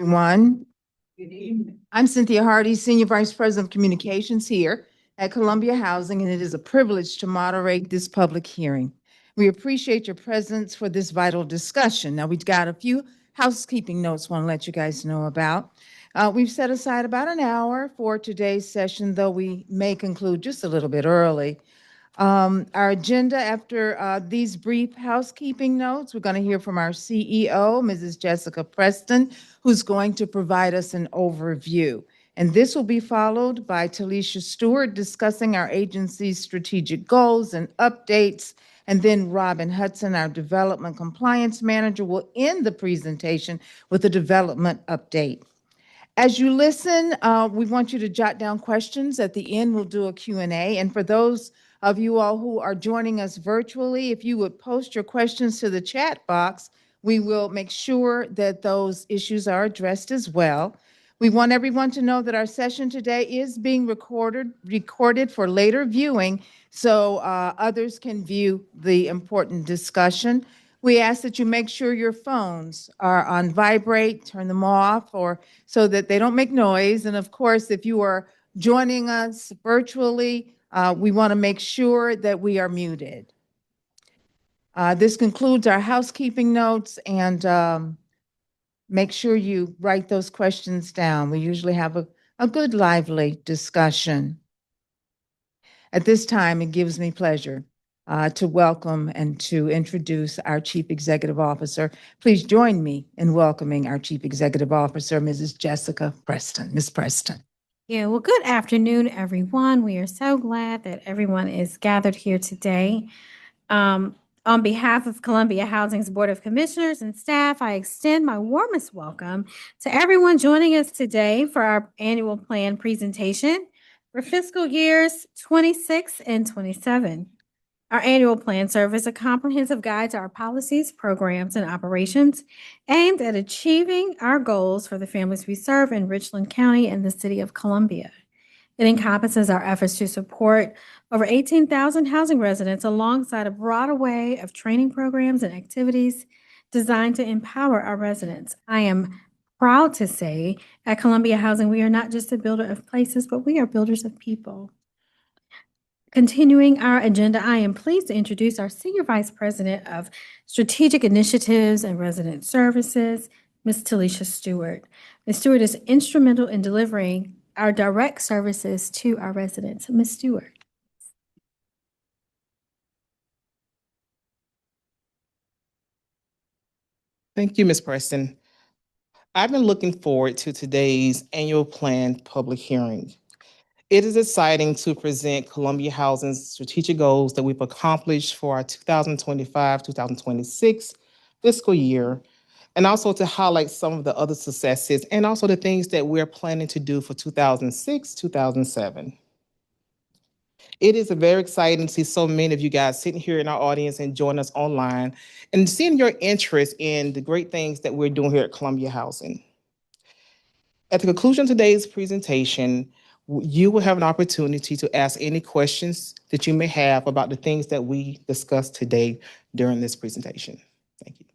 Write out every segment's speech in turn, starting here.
Everyone. Good evening. I'm Cynthia Hardy, Senior Vice President of Communications here at Columbia Housing, and it is a privilege to moderate this public hearing. We appreciate your presence for this vital discussion. Now, we've got a few housekeeping notes I want to let you guys know about. We've set aside about an hour for today's session, though we may conclude just a little bit early. Our agenda after these brief housekeeping notes, we're going to hear from our CEO, Mrs. Jessica Preston, who's going to provide us an overview. And this will be followed by Talisha Stewart discussing our agency's strategic goals and updates. And then Robin Hudson, our development compliance manager, will end the presentation with a development update. As you listen, we want you to jot down questions. At the end, we'll do a Q&A. And for those of you all who are joining us virtually, if you would post your questions to the chat box, we will make sure that those issues are addressed as well. We want everyone to know that our session today is being recorded for later viewing, so others can view the important discussion. We ask that you make sure your phones are on vibrate, turn them off, or so that they don't make noise. And of course, if you are joining us virtually, we want to make sure that we are muted. This concludes our housekeeping notes, and make sure you write those questions down. We usually have a good, lively discussion. At this time, it gives me pleasure to welcome and to introduce our Chief Executive Officer. Please join me in welcoming our Chief Executive Officer, Mrs. Jessica Preston. Ms. Preston. Yeah, well, good afternoon, everyone. We are so glad that everyone is gathered here today. On behalf of Columbia Housing's Board of Commissioners and staff, I extend my warmest welcome to everyone joining us today for our annual plan presentation for fiscal years 26 and 27. Our annual plan serves as a comprehensive guide to our policies, programs, and operations aimed at achieving our goals for the families we serve in Richland County and the City of Columbia. It encompasses our efforts to support over 18,000 housing residents alongside a broad array of training programs and activities designed to empower our residents. I am proud to say at Columbia Housing, we are not just a builder of places, but we are builders of people. Continuing our agenda, I am pleased to introduce our Senior Vice President of Strategic Initiatives and Resident Services, Ms. Talisha Stewart. Ms. Stewart is instrumental in delivering our direct services to our residents. Ms. Stewart. Thank you, Ms. Preston. I've been looking forward to today's annual plan public hearing. It is exciting to present Columbia Housing's strategic goals that we've accomplished for our 2025-2026 fiscal year, and also to highlight some of the other successes and also the things that we're planning to do for 2006-2007. It is very exciting to see so many of you guys sitting here in our audience and join us online and seeing your interest in the great things that we're doing here at Columbia Housing. At the conclusion of today's presentation, you will have an opportunity to ask any questions that you may have about the things that we discussed today during this presentation. Thank you.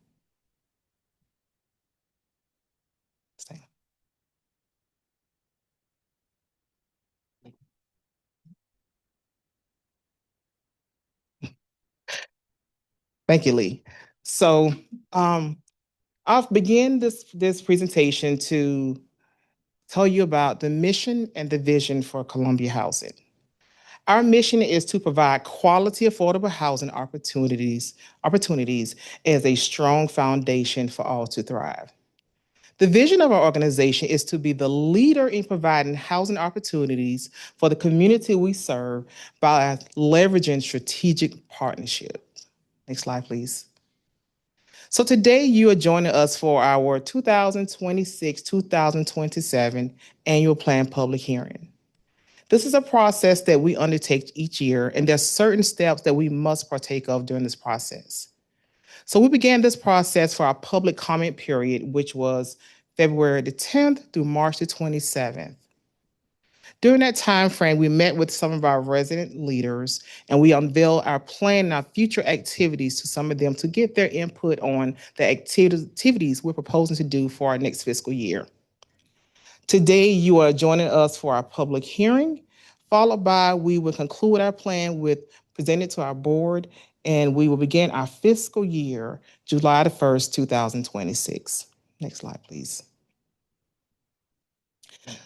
Thank you, Lee. So I'll begin this presentation to tell you about the mission and the vision for Columbia Housing. Our mission is to provide quality, affordable housing opportunities as a strong foundation for all to thrive. The vision of our organization is to be the leader in providing housing opportunities for the community we serve by leveraging strategic partnerships. Next slide, please. So today you are joining us for our 2026-2027 annual plan public hearing. This is a process that we undertake each year, and there's certain steps that we must partake of during this process. So we began this process for our public comment period, which was February the 10th through March the 27th. During that time frame, we met with some of our resident leaders and we unveiled our plan and our future activities to some of them to get their input on the activities we're proposing to do for our next fiscal year. Today, you are joining us for our public hearing, followed by we will conclude our plan with presented to our board, and we will begin our fiscal year July the 1st, 2026. Next slide, please.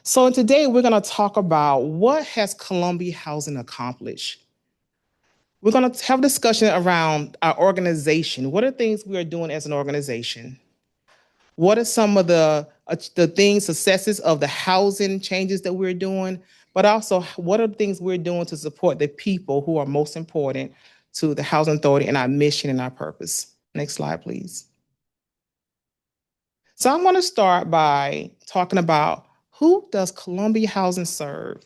So today we're going to talk about what has Columbia Housing accomplished. We're going to have a discussion around our organization. What are things we are doing as an organization? What are some of the things, successes of the housing changes that we're doing? But also, what are the things we're doing to support the people who are most important to the Housing Authority and our mission and our purpose? Next slide, please. So I'm going to start by talking about who does Columbia Housing serve?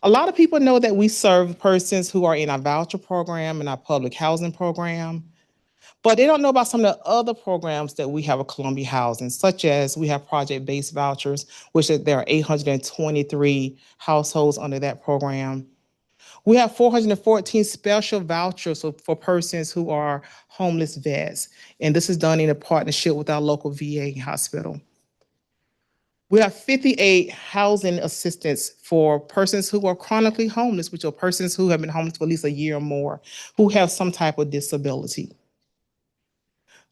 A lot of people know that we serve persons who are in our voucher program and our public housing program, but they don't know about some of the other programs that we have at Columbia Housing, such as we have project-based vouchers, which there are 823 households under that program. We have 414 special vouchers for persons who are homeless vets, and this is done in a partnership with our local VA hospital. We have 58 housing assistance for persons who are chronically homeless, which are persons who have been homeless for at least a year or more, who have some type of disability.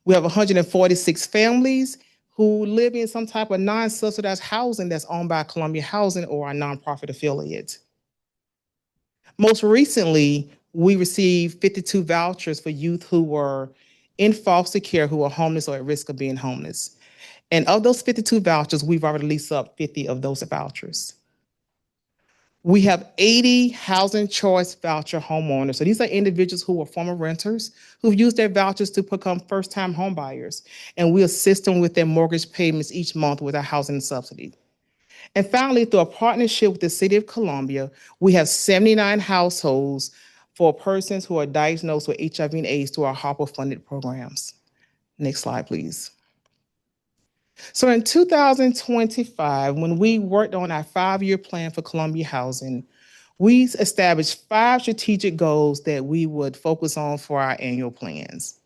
We have 146 families who live in some type of non-subsidized housing that's owned by Columbia Housing or a nonprofit affiliate. Most recently, we received 52 vouchers for youth who were in foster care who are homeless or at risk of being homeless. And of those 52 vouchers, we've already leased up 50 of those vouchers. We have 80 housing choice voucher homeowners. So these are individuals who are former renters who've used their vouchers to become first-time home buyers. And we assist them with their mortgage payments each month with our housing subsidy. And finally, through a partnership with the City of Columbia, we have 79 households for persons who are diagnosed with HIV and AIDS through our HARPA-funded programs. Next slide, please. So in 2025, when we worked on our 5-year plan for Columbia Housing, we established 5 strategic goals that we would focus on for our annual plans.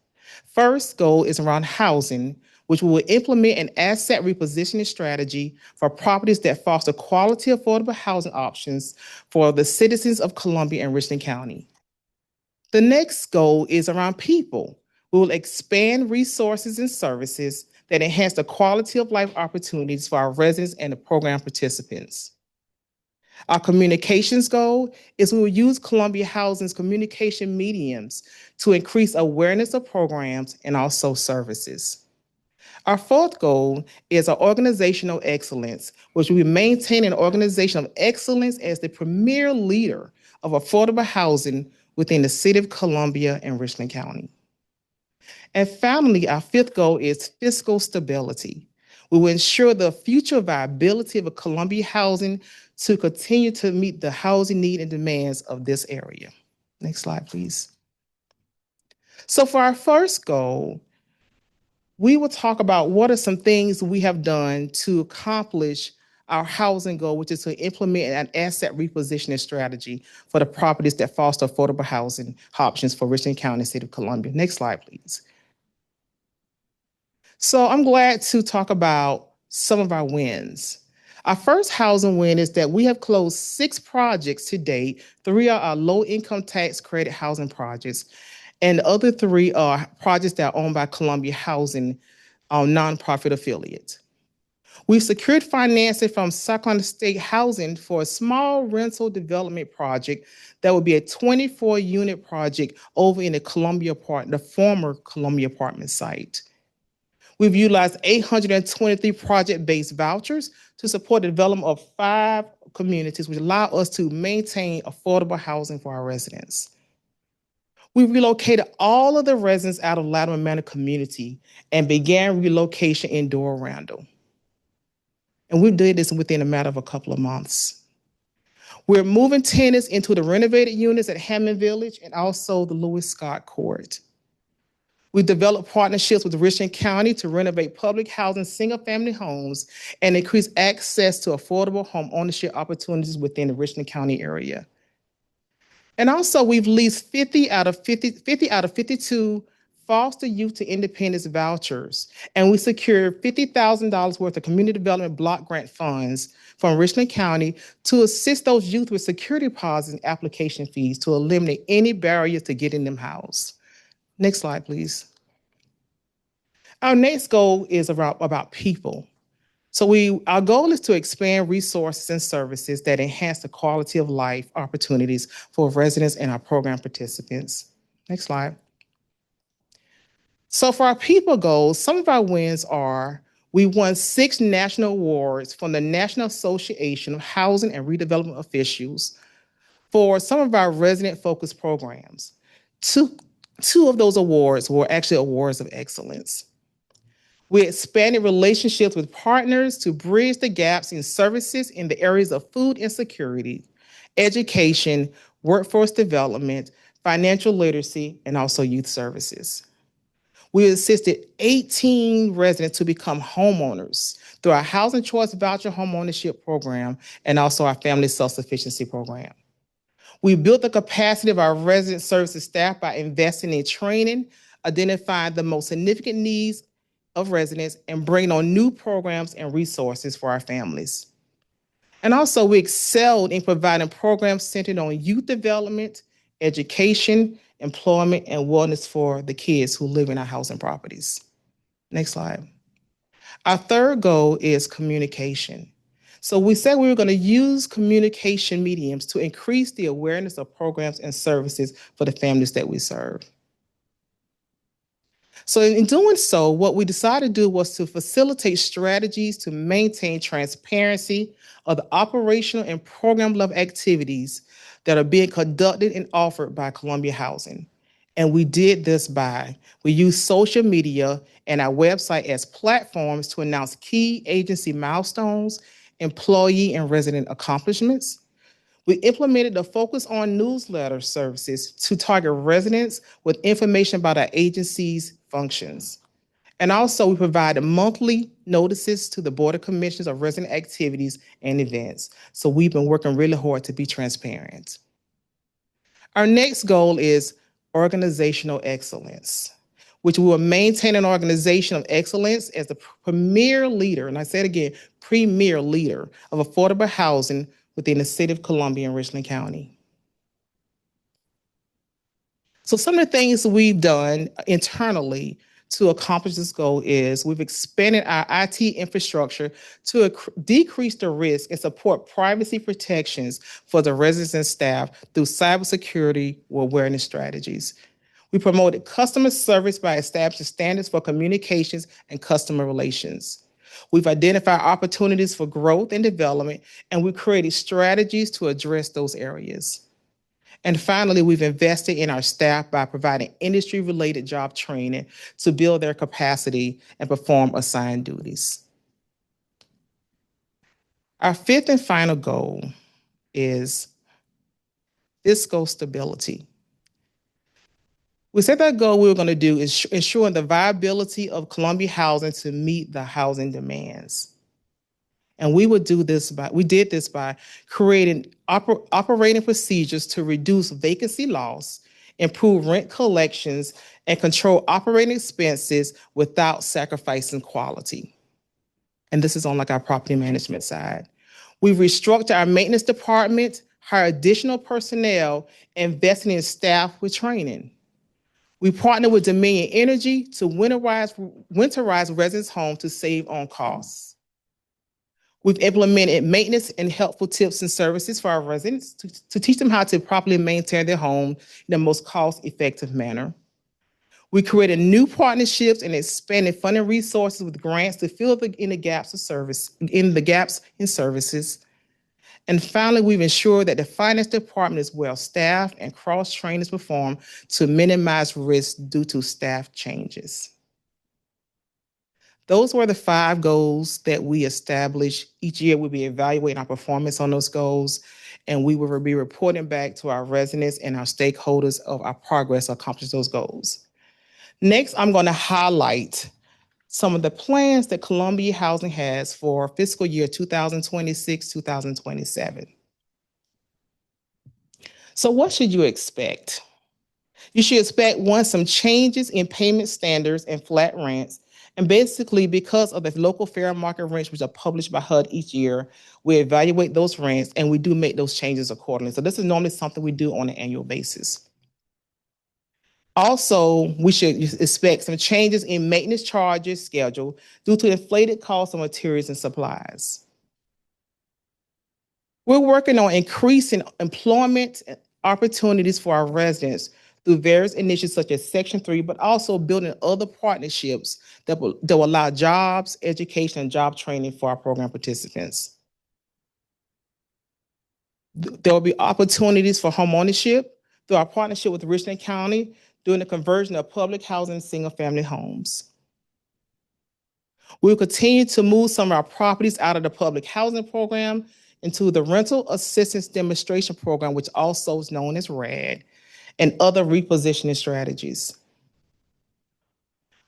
First goal is around housing, which we will implement an asset repositioning strategy for properties that foster quality, affordable housing options for the citizens of Columbia and Richland County. The next goal is around people. We will expand resources and services that enhance the quality of life opportunities for our residents and the program participants. Our communications goal is we will use Columbia Housing's communication mediums to increase awareness of programs and also services. Our fourth goal is our organizational excellence, which we maintain an organization of excellence as the premier leader of affordable housing within the City of Columbia and Richland County. And finally, our fifth goal is fiscal stability. We will ensure the future viability of Columbia Housing to continue to meet the housing need and demands of this area. Next slide, please. So for our first goal, we will talk about what are some things we have done to accomplish our housing goal, which is to implement an asset repositioning strategy for the properties that foster affordable housing options for Richland County and City of Columbia. Next slide, please. So I'm glad to talk about some of our wins. Our first housing win is that we have closed 6 projects to date. 3 are our low-income tax credit housing projects, and the other 3 are projects that are owned by Columbia Housing, our nonprofit affiliate. We've secured financing from South Carolina State Housing for a small rental development project that would be a 24-unit project over in the former Columbia Apartment site. We've utilized 823 project-based vouchers to support the development of 5 communities, which allow us to maintain affordable housing for our residents. We relocated all of the residents out of Latimer Manor community and began relocation in Doral Randall. And we did this within a matter of a couple of months. We're moving tenants into the renovated units at Hammond Village and also the Lewis Scott Court. We developed partnerships with Richland County to renovate public housing single-family homes and increase access to affordable home ownership opportunities within the Richland County area. And also, we've leased 50 out of 52 foster youth to independence vouchers, and we secured $50,000 worth of community development block grant funds from Richland County to assist those youth with security deposits and application fees to eliminate any barriers to getting them housed. Next slide, please. Our next goal is about people. So our goal is to expand resources and services that enhance the quality of life opportunities for residents and our program participants. Next slide. So for our people goals, some of our wins are we won 6 national awards from the National Association of Housing and Redevelopment Officials for some of our resident-focused programs. Two of those awards were actually awards of excellence. We expanded relationships with partners to bridge the gaps in services in the areas of food insecurity, education, workforce development, financial literacy, and also youth services. We assisted 18 residents to become homeowners through our Housing Choice Voucher Homeownership Program and also our Family Self-Sufficiency Program. We built the capacity of our resident services staff by investing in training, identifying the most significant needs of residents, and bringing on new programs and resources for our families. And also, we excelled in providing programs centered on youth development, education, employment, and wellness for the kids who live in our housing properties. Next slide. Our third goal is communication. So we said we were going to use communication mediums to increase the awareness of programs and services for the families that we serve. So in doing so, what we decided to do was to facilitate strategies to maintain transparency of the operational and program level activities that are being conducted and offered by Columbia Housing. And we did this we used social media and our website as platforms to announce key agency milestones, employee and resident accomplishments. We implemented a focus on newsletter services to target residents with information about our agency's functions. And also we provided monthly notices to the Board of Commissioners of resident activities and events. So we've been working really hard to be transparent. Our next goal is organizational excellence, which will maintain an organization of excellence as the premier leader, and I say it again, premier leader of affordable housing within the city of Columbia and Richland County. So some of the things we've done internally to accomplish this goal is we've expanded our IT infrastructure to decrease the risk and support privacy protections for the residents and staff through cybersecurity awareness strategies. We promoted customer service by establishing standards for communications and customer relations. We've identified opportunities for growth and development, and we created strategies to address those areas. And finally, we've invested in our staff by providing industry-related job training to build their capacity and perform assigned duties. Our fifth and final goal is fiscal stability. We said that goal we were going to do is ensuring the viability of Columbia Housing to meet the housing demands. And we did this by creating operating procedures to reduce vacancy loss, improve rent collections, and control operating expenses without sacrificing quality. And this is on our property management side. We've restructured our maintenance department, hired additional personnel, investing in staff with training. We partner with Dominion Energy to winterize residents' homes to save on costs. We've implemented maintenance and helpful tips and services for our residents to teach them how to properly maintain their home in the most cost-effective manner. We created new partnerships and expanded funding resources with grants to fill in the gaps in services. And finally, we've ensured that the finance department is well-staffed and cross-training is performed to minimize risk due to staff changes. Those were the 5 goals that we established. Each year, we'll be evaluating our performance on those goals, and we will be reporting back to our residents and our stakeholders of our progress to accomplish those goals. Next, I'm going to highlight some of the plans that Columbia Housing has for fiscal year 2026-2027. So what should you expect? You should expect, one, some changes in payment standards and flat rents. And basically, because of the local fair market rents, which are published by HUD each year, we evaluate those rents and we do make those changes accordingly. So this is normally something we do on an annual basis. Also, we should expect some changes in maintenance charges schedule due to inflated costs of materials and supplies. We're working on increasing employment opportunities for our residents through various initiatives such as Section 3, but also building other partnerships that will allow jobs, education, and job training for our program participants. There will be opportunities for homeownership through our partnership with Richland County during the conversion of public housing single-family homes. We will continue to move some of our properties out of the public housing program into the Rental Assistance Demonstration Program, which also is known as RAD, and other repositioning strategies.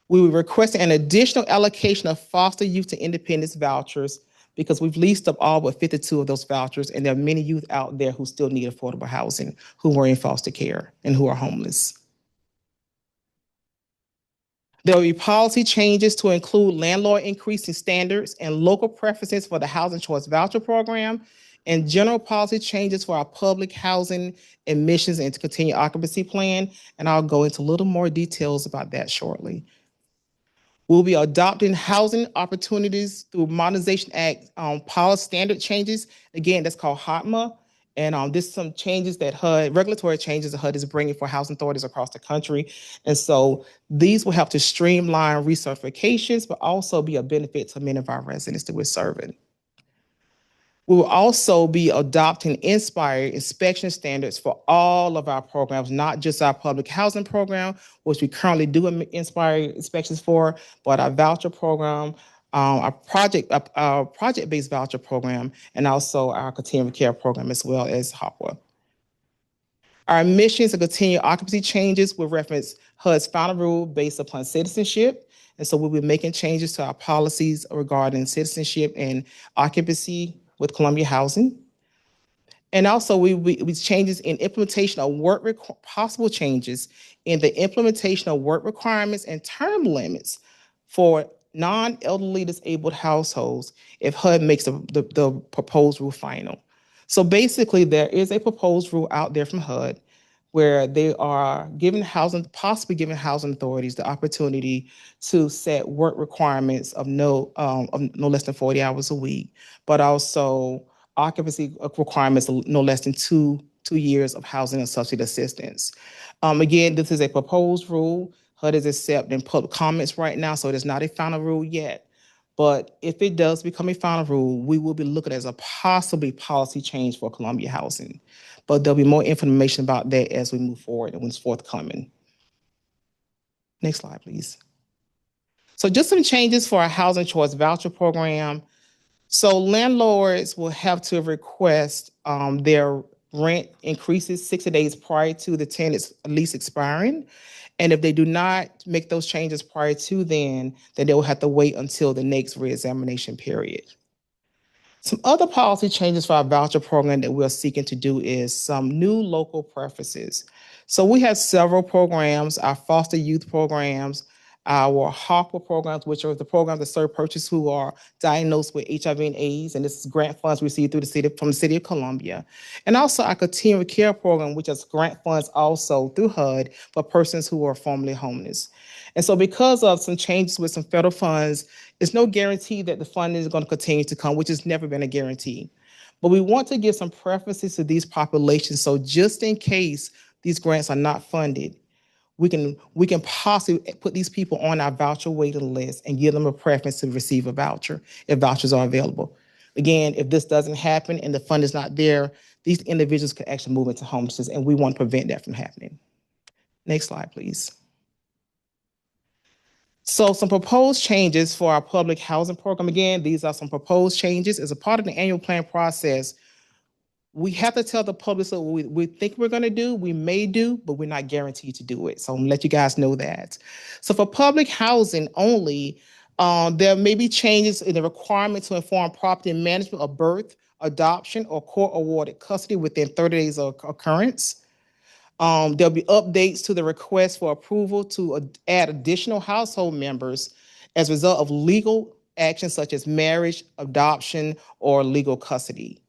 We will request an additional allocation of foster youth to independence vouchers because we've leased up all but 52 of those vouchers, and there are many youth out there who still need affordable housing, who are in foster care and who are homeless. There will be policy changes to include landlord increasing standards and local preferences for the Housing Choice Voucher Program, and general policy changes for our public housing admissions and continued occupancy plan. And I'll go into a little more details about that shortly. We'll be adopting housing opportunities through Modernization Act policy standard changes. Again, that's called HOTMA. And this is some changes that HUD, regulatory changes that HUD is bringing for housing authorities across the country. And so these will help to streamline recertifications, but also be a benefit to many of our residents that we're serving. We will also be adopting Inspire inspection standards for all of our programs, not just our public housing program, which we currently do Inspire inspections for, but our voucher program, our project-based voucher program, and also our continuing care program, as well as HOPWA. Our missions and continued occupancy changes will reference HUD's final rule based upon citizenship. And so we'll be making changes to our policies regarding citizenship and occupancy with Columbia Housing. And also we changes in implementation of possible changes in the implementation of work requirements and term limits for non-elderly disabled households if HUD makes the proposed rule final. So basically, there is a proposed rule out there from HUD where they are possibly giving housing authorities the opportunity to set work requirements of no less than 40 hours a week, but also occupancy requirements of no less than two years of housing and subsidy assistance. Again, this is a proposed rule. HUD is accepting public comments right now, so it is not a final rule yet. But if it does become a final rule, we will be looking at as a possibly policy change for Columbia Housing. But there'll be more information about that as we move forward and when it's forthcoming. Next slide, please. So just some changes for our Housing Choice Voucher Program. So landlords will have to request their rent increases 60 days prior to the tenant's lease expiring. And if they do not make those changes prior to then they will have to wait until the next reexamination period. Some other policy changes for our voucher program that we're seeking to do is some new local preferences. So we have several programs, our foster youth programs, our HOPWA programs, which are the programs that serve persons who are diagnosed with HIV and AIDS, and this is grant funds received from the City of Columbia. And also our continuing care program, which is grant funds also through HUD for persons who are formerly homeless. And so because of some changes with some federal funds, it's no guarantee that the funding is going to continue to come, which has never been a guarantee. But we want to give some preferences to these populations, so just in case these grants are not funded, we can possibly put these people on our voucher waiting list and give them a preference to receive a voucher if vouchers are available. Again, if this doesn't happen and the fund is not there, these individuals could actually move into homelessness, and we want to prevent that from happening. Next slide, please. So some proposed changes for our public housing program. Again, these are some proposed changes. As a part of the annual plan process, we have to tell the public what we think we're going to do, we may do, but we're not guaranteed to do it. So I'm going to let you guys know that. So for public housing only, there may be changes in the requirement to inform property management of birth, adoption, or court-awarded custody within 30 days of occurrence. There'll be updates to the request for approval to add additional household members as a result of legal actions such as marriage, adoption, or legal custody.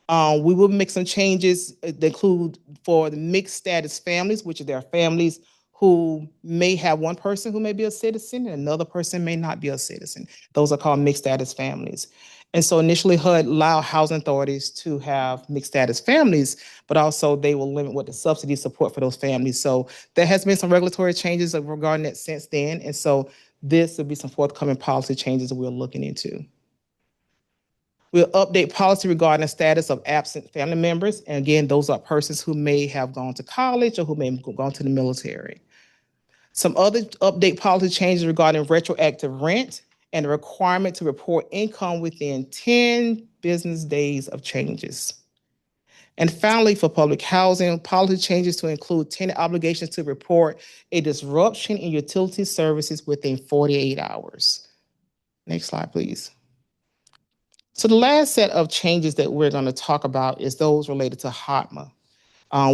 We will make some changes that include for the mixed status families, which are their families who may have one person who may be a citizen and another person may not be a citizen. Those are called mixed status families. And so initially HUD allowed housing authorities to have mixed status families, but also they will limit what the subsidy support for those families. So there has been some regulatory changes regarding that since then. And so this will be some forthcoming policy changes that we're looking into. We'll update policy regarding the status of absent family members. And again, those are persons who may have gone to college or who may have gone to the military. Some other update policy changes regarding retroactive rent and the requirement to report income within 10 business days of changes. And finally, for public housing, policy changes to include tenant obligations to report a disruption in utility services within 48 hours. Next slide, please. So the last set of changes that we're going to talk about is those related to HOTMA,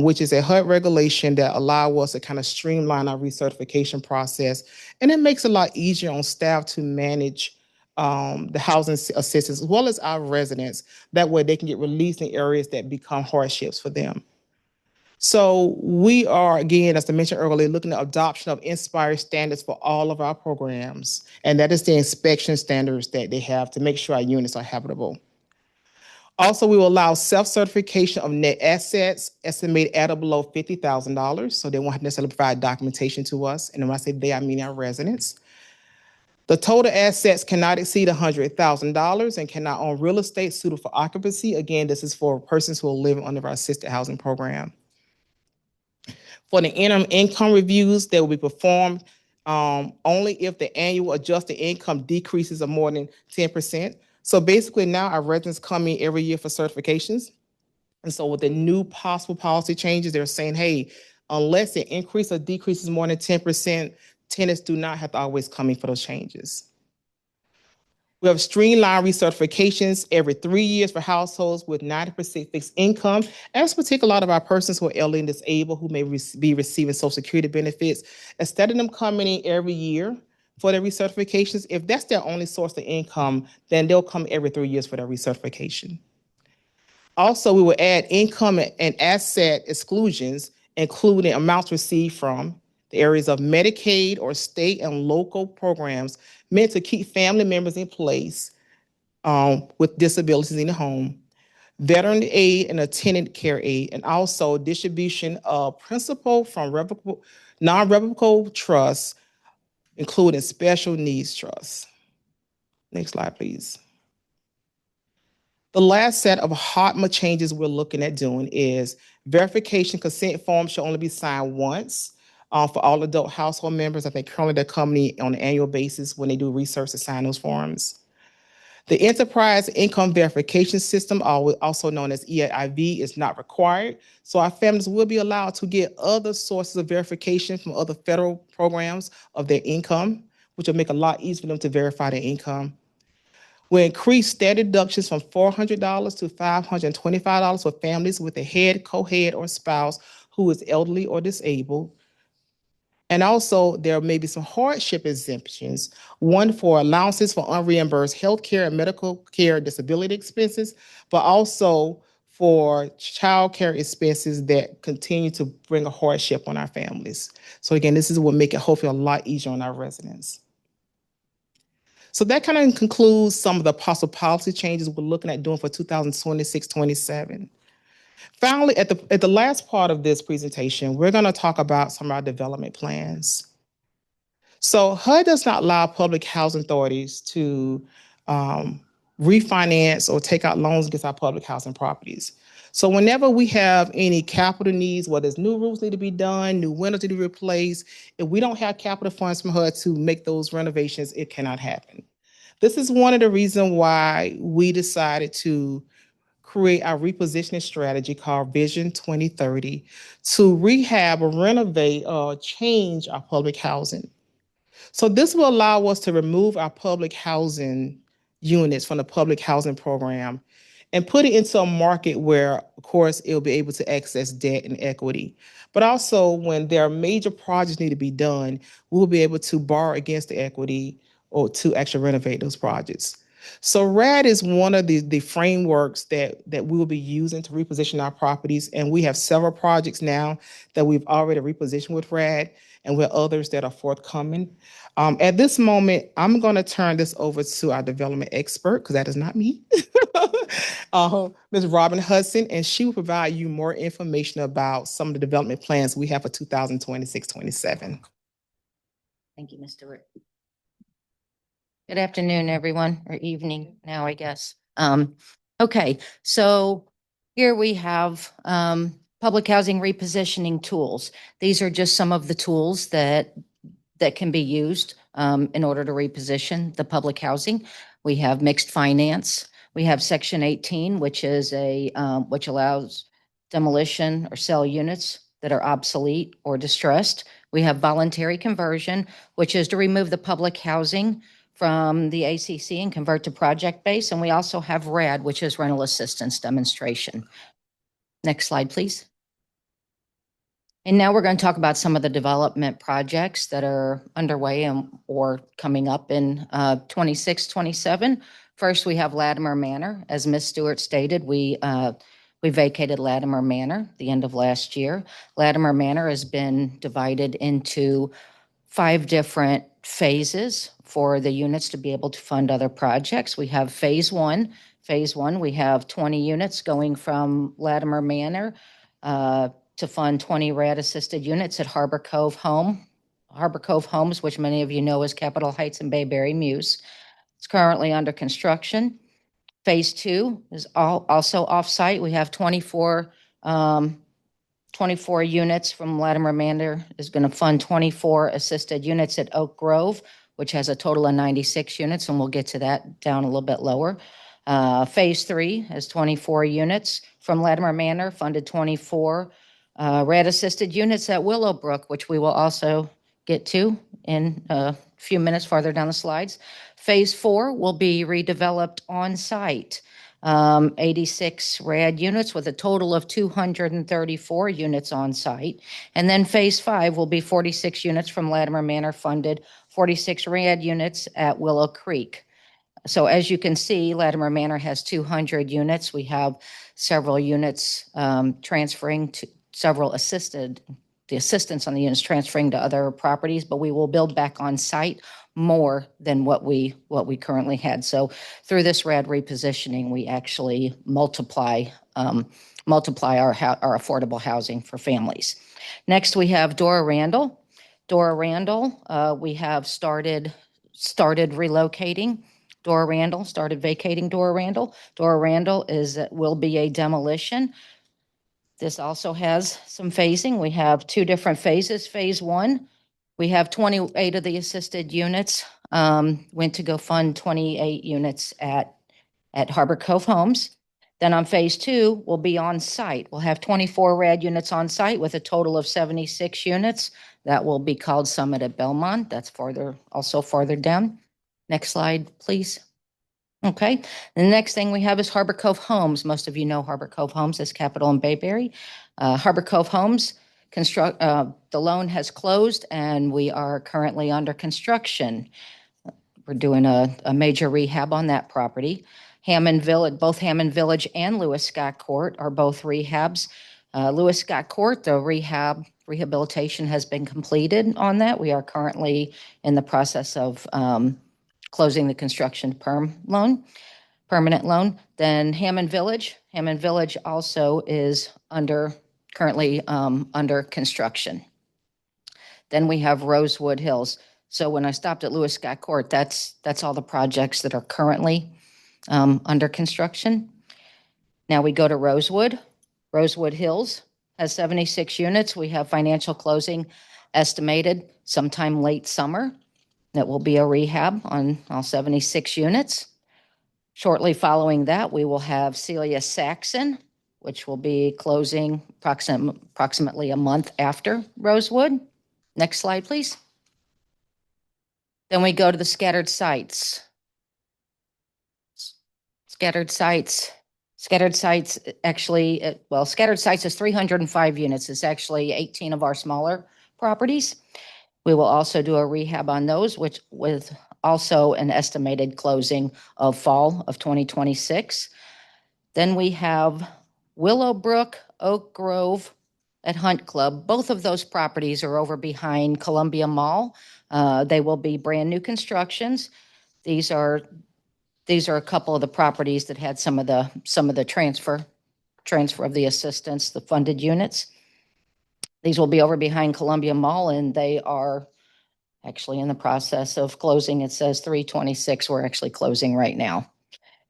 which is a HUD regulation that allows us to kind of streamline our recertification process. And it makes it a lot easier on staff to manage the housing assistance as well as our residents. That way they can get released in areas that become hardships for them. So we are, again, as I mentioned earlier, looking at adoption of Inspire standards for all of our programs. And that is the inspection standards that they have to make sure our units are habitable. Also, we will allow self-certification of net assets estimated at or below $50,000. So they won't have to necessarily provide documentation to us. And when I say they, I mean our residents. The total assets cannot exceed $100,000 and cannot own real estate suitable for occupancy. Again, this is for persons who are living under our assisted housing program. For the interim income reviews, they will be performed only if the annual adjusted income decreases of more than 10%. So basically now our residents come in every year for certifications. And so with the new possible policy changes, they're saying, hey, unless it increases or decreases more than 10%, tenants do not have to always come in for those changes. We have streamlined recertifications every 3 years for households with 90% fixed income. And this particular lot of our persons who are elderly and disabled who may be receiving Social Security benefits. Instead of them coming in every year for their recertifications, if that's their only source of income, then they'll come every 3 years for their recertification. Also, we will add income and asset exclusions, including amounts received from the areas of Medicaid or state and local programs meant to keep family members in place with disabilities in the home, veteran aid and attendant care aid, and also distribution of principal from non-revocable trusts, including special needs trusts. Next slide, please. The last set of HOTMA changes we're looking at doing is verification consent forms should only be signed once for all adult household members. I think currently they're coming on an annual basis when they do research to sign those forms. The Enterprise Income Verification System, also known as EIV, is not required. So our families will be allowed to get other sources of verification from other federal programs of their income, which will make it a lot easier for them to verify their income. We increase state deductions from $400 to $525 for families with a head, co-head, or spouse who is elderly or disabled. And also, there may be some hardship exemptions, one for allowances for unreimbursed health care and medical care disability expenses, but also for child care expenses that continue to bring a hardship on our families. So again, this is what make it hopefully a lot easier on our residents. So that kind of concludes some of the possible policy changes we're looking at doing for 2026-27. Finally, at the last part of this presentation, we're going to talk about some of our development plans. So HUD does not allow public housing authorities to refinance or take out loans against our public housing properties. So whenever we have any capital needs, whether it's new roofs need to be done, new windows need to be replaced, if we don't have capital funds from HUD to make those renovations, it cannot happen. This is one of the reasons why we decided to create our repositioning strategy called Vision 2030 to rehab or renovate or change our public housing. So this will allow us to remove our public housing units from the public housing program and put it into a market where, of course, it'll be able to access debt and equity. But also, when there are major projects need to be done, we'll be able to borrow against the equity or to actually renovate those projects. So RAD is one of the frameworks that we will be using to reposition our properties. And we have several projects now that we've already repositioned with RAD, and we have others that are forthcoming. At this moment, I'm going to turn this over to our development expert, because that is not me, Ms. Robin Hudson, and she will provide you more information about some of the development plans we have for 2026-27. Thank you, Mr. Rick. Good afternoon, everyone, or evening now, I guess. Okay, so here we have public housing repositioning tools. These are just some of the tools that can be used in order to reposition the public housing. We have mixed finance. We have Section 18, which is which allows demolition or sell units that are obsolete or distressed. We have voluntary conversion, which is to remove the public housing from the ACC and convert to project base. And we also have RAD, which is rental assistance demonstration. Next slide, please. And now we're going to talk about some of the development projects that are underway or coming up in 26, 27. First, we have Latimer Manor. As Ms. Stewart stated, we vacated Latimer Manor the end of last year. Latimer Manor has been divided into 5 different phases for the units to be able to fund other projects. We have phase one. Phase one, we have 20 units going from Latimer Manor to fund 20 RAD-assisted units at Harbor Cove Homes, which many of you know as Capitol Heights and Bayberry Muse. It's currently under construction. Phase two is also off-site. We have 24 units from Latimer Manor is going to fund 24 assisted units at Oak Grove, which has a total of 96 units, and we'll get to that down a little bit lower. Phase three has 24 units from Latimer Manor, funded 24 RAD-assisted units at Willowbrook, which we will also get to in a few minutes farther down the slides. Phase four will be redeveloped on-site. 86 RAD units with a total of 234 units on site. And then phase five will be 46 units from Latimer Manor funded, 46 RAD units at Willow Creek. So as you can see, Latimer Manor has 200 units. We have several units transferring to the assistance on the units transferring to other properties, but we will build back on site more than what we currently had. So through this RAD repositioning, we actually multiply our affordable housing for families. Next, we have Dora Randall. Dora Randall, we have started relocating. Dora Randall started vacating Dora Randall. Dora Randall will be a demolition. This also has some phasing. We have 2 different phases. Phase one, we have 28 of the assisted units went to go fund 28 units at Harbor Cove Homes. Then on phase two, we'll be on site. We'll have 24 RAD units on site with a total of 76 units. That will be called Summit at Belmont. That's also farther down. Next slide, please. Okay, the next thing we have is Harbor Cove Homes. Most of you know Harbor Cove Homes as Capitol and Bayberry. Harbor Cove Homes, the loan has closed and we are currently under construction. We're doing a major rehab on that property. Hammond Village, both Hammond Village and Lewis Scott Court are both rehabs. Lewis Scott Court, the rehabilitation has been completed on that. We are currently in the process of closing the construction permanent loan. Then Hammond Village also is currently under construction. Then we have Rosewood Hills. So when I stopped at Lewis Scott Court, that's all the projects that are currently under construction. Now we go to Rosewood. Rosewood Hills has 76 units. We have financial closing estimated sometime late summer. That will be a rehab on all 76 units. Shortly following that, we will have Celia Saxon, which will be closing approximately a month after Rosewood. Next slide, please. Then we go to the scattered sites. Scattered sites Scattered sites, actually, well, scattered sites is 305 units. It's actually 18 of our smaller properties. We will also do a rehab on those, which with also an estimated closing of fall of 2026. Then we have Willowbrook, Oak Grove at Hunt Club. Both of those properties are over behind Columbia Mall. They will be brand new constructions. These are a couple of the properties that had some of the transfer of the assistance, the funded units. These will be over behind Columbia Mall, and they are actually in the process of closing. It says 3/26. We're actually closing right now.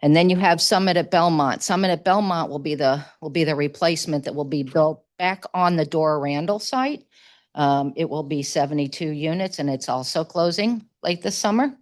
And then you have Summit at Belmont. Summit at Belmont will be the replacement that will be built back on the Dora Randall site. It will be 72 units, and it's also closing late this summer.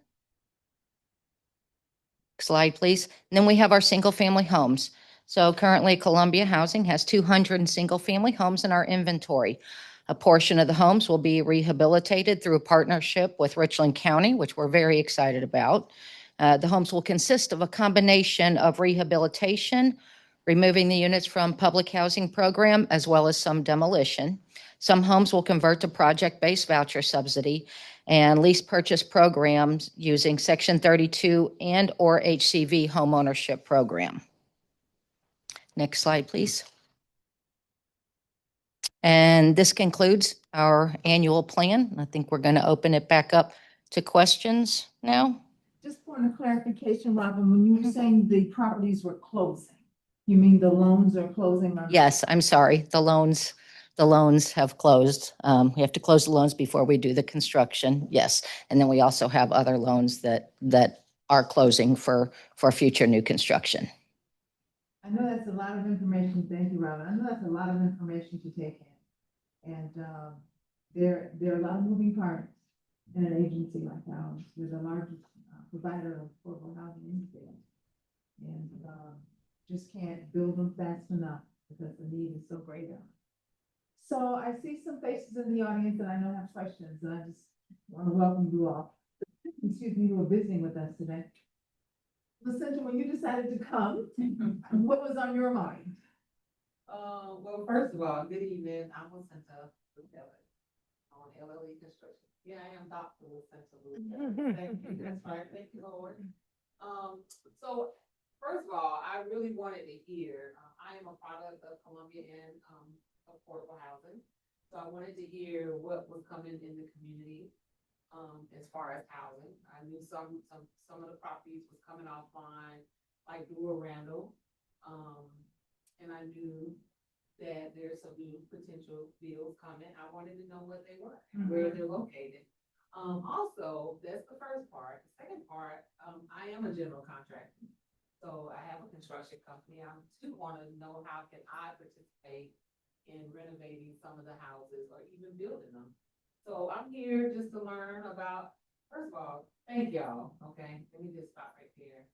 Slide, please. And then we have our single-family homes. So currently, Columbia Housing has 200 single-family homes in our inventory. A portion of the homes will be rehabilitated through a partnership with Richland County, which we're very excited about. The homes will consist of a combination of rehabilitation, removing the units from public housing program, as well as some demolition. Some homes will convert to project-based voucher subsidy and lease purchase programs using Section 32 and/or HCV homeownership program. Next slide, please. And this concludes our annual plan. I think we're going to open it back up to questions now. Just point of clarification, Robin, when you were saying the properties were closing, you mean the loans are closing on? Yes, I'm sorry. The loans have closed. We have to close the loans before we do the construction. Yes. And then we also have other loans that are closing for future new construction. I know that's a lot of information. Thank you, Robin. I know that's a lot of information to take in. And there are a lot of moving parts in an agency like ours. We're the largest provider of affordable housing in the state. And just can't build them fast enough because the need is so great. So I see some faces in the audience that I know have questions, and I just want to welcome you all. Excuse me, who are visiting with us today. Lucinda, when you decided to come, what was on your mind? Well, first of all, good evening. I'm Lucinda Lutella on LLE Construction. Yeah, I am Dr. Lucinda Lutella. Thank you. That's right. Thank you, Lord. So first of all, I really wanted to hear, I am a product of Columbia and affordable housing. So I wanted to hear what was coming in the community as far as housing. I knew some of the properties was coming offline, like Dora Randall. And I knew that there's some new potential deals coming. I wanted to know what they were, where they're located. Also, that's the first part. The second part, I am a general contractor. So I have a construction company. I too want to know how can I participate in renovating some of the houses or even building them. So I'm here just to learn about, first of all, thank y'all. Okay, let me just stop right there.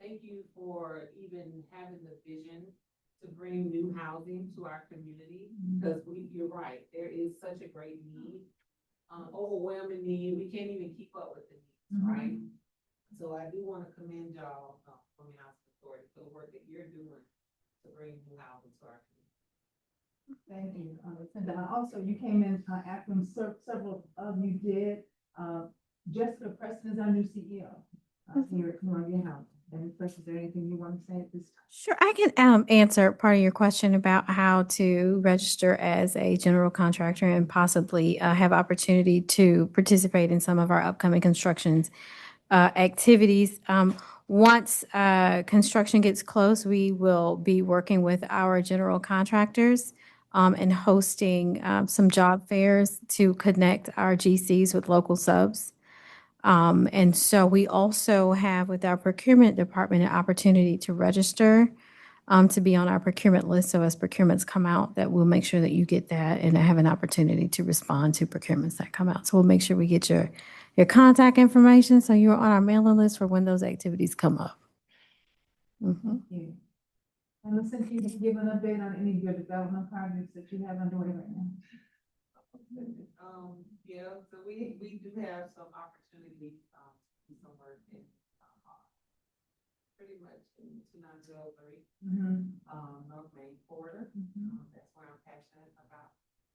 Thank you for even having the vision to bring new housing to our community, because you're right, there is such a great need, overwhelming need. We can't even keep up with the needs, right? So I do want to commend y'all from the Housing Authority for the work that you're doing to bring new housing to our community. Thank you, Lucinda. Also, you came in after several of you did. Jessica Preston is our new CEO here at Columbia Housing. And Chris, is there anything you want to say at this time? Sure, I can answer part of your question about how to register as a general contractor and possibly have opportunity to participate in some of our upcoming constructions activities. Once construction gets close, we will be working with our general contractors and hosting some job fairs to connect our GCs with local subs. And so we also have with our procurement department an opportunity to register to be on our procurement list. So as procurements come out, that we'll make sure that you get that and have an opportunity to respond to procurements that come out. So we'll make sure we get your contact information so you're on our mailing list for when those activities come up. Thank you. And Lucinda, can you give an update on any of your development projects that you have underway right now? Yeah, so we do have some opportunities, some work in pretty much in 2903, Mhm. North Main Corridor. Mhm. That's where I'm passionate about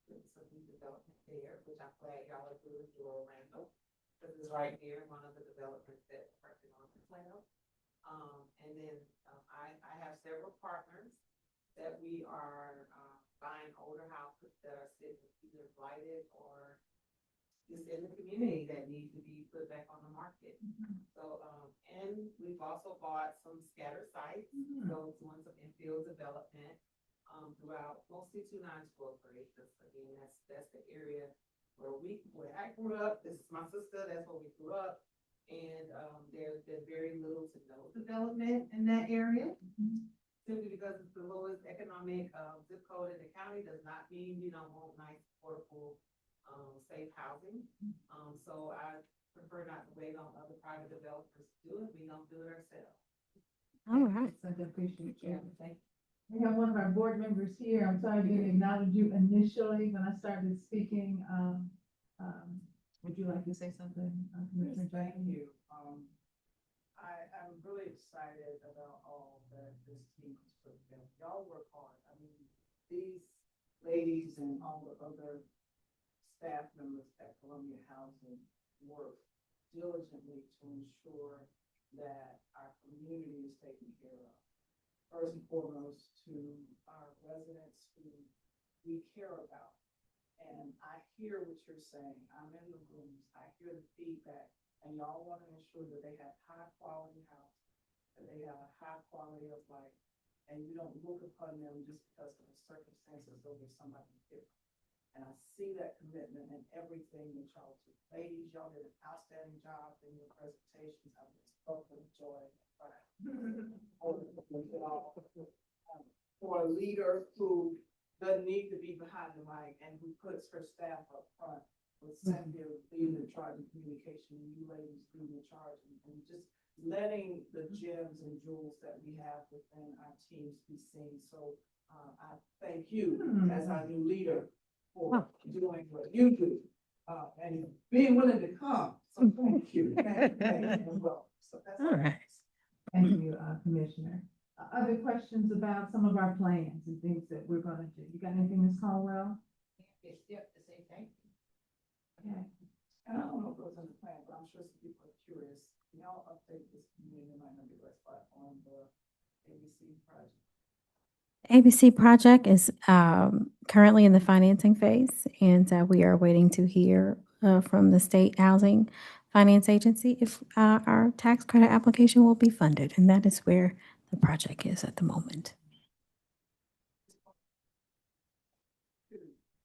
doing some new development there, which I'm glad y'all are doing through Orlando. This is right here, one of the developments that we're working on as well. And then, I have several partners that we are, buying older houses that are sitting either blighted or just in the community that need to be put back on the market. So, and we've also bought some scattered sites, so doing some infill development, throughout mostly 2923, because again, that's the area where I grew up. This is my sister, that's where we grew up. And, there's been very little to no development in that area. Simply because it's the lowest economic, zip code in the county does not mean we don't want nice, affordable, safe housing. So I prefer not to wait on other private developers to do it. We don't do it ourselves. All right. I appreciate you. Yeah, thank We have one of our board members here. I'm sorry I didn't acknowledge you initially when I started speaking. Would you like to say something, Commissioner Thank Jackson? you. I'm really excited about all that this team has put together. Y'all work hard. I mean, these ladies and all the other staff members at Columbia Housing work diligently to ensure that our community is taken care of. First and foremost, to our residents who we care about. And I hear what you're saying. I'm in the rooms. I hear the feedback. And y'all want to ensure that they have high quality house, that they have a high quality of life. And you don't look upon them just because of the circumstances over somebody different. And I see that commitment in everything that y'all do. Ladies, y'all did an outstanding job in your presentations. I was spoken with joy and pride. For a leader who doesn't need to be behind the mic and who puts her staff up front, with Cynthia leading the charge of communication, you ladies leading the charge, and just letting the gems and jewels that we have within our teams be seen. So I thank you as our new leader for doing what you do and being willing to come. So thank you. Thank you as well. So that's All right. Thank you, Commissioner. Other questions about some of our plans and things that we're gonna do? You got anything, Ms. Caldwell? It's still to say thank you. Okay. And I don't know if it was in the plan, but I'm sure some people are curious. Can y'all update this community might not be less on the ABC project? ABC project is currently in the financing phase, and we are waiting to hear from the State Housing Finance Agency if our tax credit application will be funded, and that is where the project is at the moment.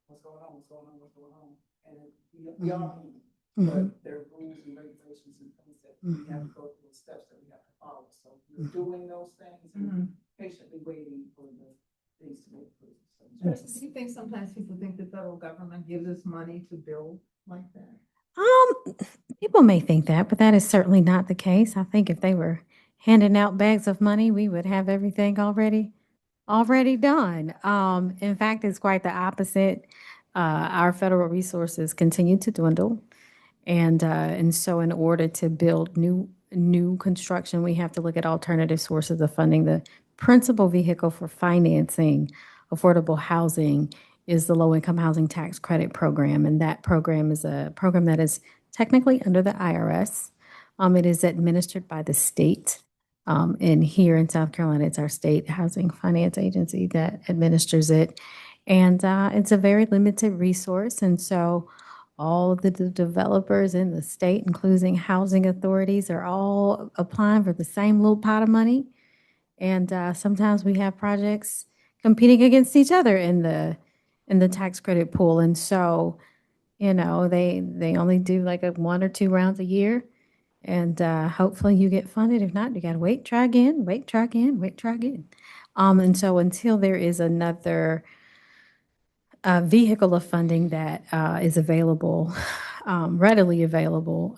What's going on, what's going on, what's going on? And we are, Mhm. but there are rules and regulations and things that we have to go through, the steps that we have to follow. So we're doing those things and patiently waiting for the things to make approved. So Do you think sometimes people think the federal government gives us money to build like that? People may think that, but that is certainly not the case. I think if they were handing out bags of money, we would have everything already done. In fact, it's quite the opposite. Our federal resources continue to dwindle. And so in order to build new construction, we have to look at alternative sources of funding. The principal vehicle for financing affordable housing is the Low-Income Housing Tax Credit Program. And that program is a program that is technically under the IRS. It is administered by the state. And here in South Carolina, it's our state housing finance agency that administers it. And it's a very limited resource. And so all the developers in the state, including housing authorities, are all applying for the same little pot of money. And sometimes we have projects competing against each other in the tax credit pool. And so, you know, they only do like 1 or 2 rounds a year. And hopefully you get funded. If not, you got to wait, try again, wait, try again, wait, try again. And so until there is another vehicle of funding that is available, readily available,